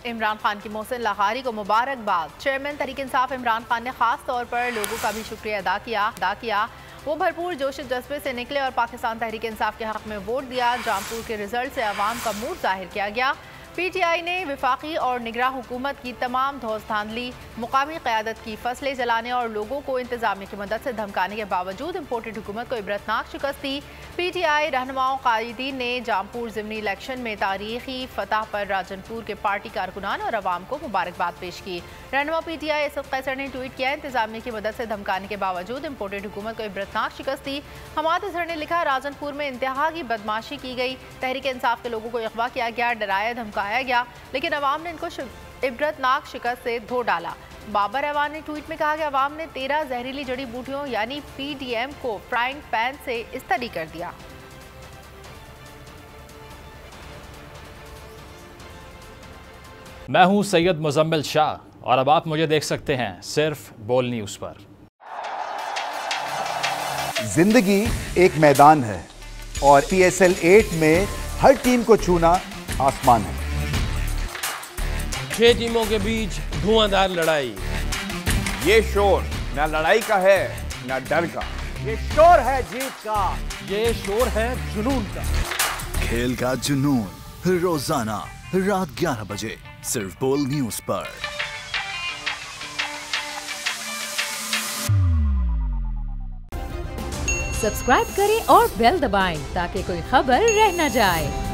इमरान खान की मोहसिन लाहारी को मुबारकबाद। चेयरमैन तहरीक इंसाफ इमरान खान ने खास तौर पर लोगों का भी शुक्रिया अदा किया। वो भरपूर जोश जज्बे से निकले और पाकिस्तान तहरीक इंसाफ के हक में वोट दिया। जामपुर के रिजल्ट से अवाम का मूड जाहिर किया गया। PTI ने विफाकी और निगरां हुकूमत की तमाम धौस धांधली, मुकामी क़यादत की फसलें जलाने और लोगों को इंतजामिया की मदद से धमकाने के बावजूद इम्पोर्टेड हुकूमत को इबरतनाक शिकस्त दी। PTI रहनुमाओं कायदीन ने जामपुर ज़िमनी इलेक्शन में तारीखी फतह पर राजनपुर के पार्टी कारकुनान और अवाम को मुबारकबाद पेश की। रहनुमा PTI असद कैसर ने ट्वीट किया, इंतजामिया की मदद से धमकाने के बावजूद इम्पोर्टेड हुकूमत को इबरतनाक शिकस्त दी। हमाद अजहर ने लिखा, राजनपुर में इंतहा की बदमाशी की गई, तहरीक इंसाफ के लोगों को अगवा किया गया, डराया धमकाया गया, लेकिन अवाम ने इनको इबरतनाक शिकस्त से धो डाला। बाबर अवान ने ट्वीट में कहा कि अवाम ने 13 जहरीली जड़ी बूटियों यानी PDM को फ्राइंग पैन से इस्तरी कर दिया। मैं हूं सैयद मुजम्मिल शाह और अब आप मुझे देख सकते हैं सिर्फ बोल न्यूज़ पर। जिंदगी एक मैदान है और PSL 8 में हर टीम को छूना आसमान है। 6 टीमों के बीच धुआंधार लड़ाई। ये शोर ना लड़ाई का है ना डर का, ये शोर है जीत का, ये शोर है जुनून का। खेल का जुनून रोजाना रात 11 बजे सिर्फ बोल न्यूज़ पर। सब्सक्राइब करें और बेल दबाएं ताकि कोई खबर रह न जाए।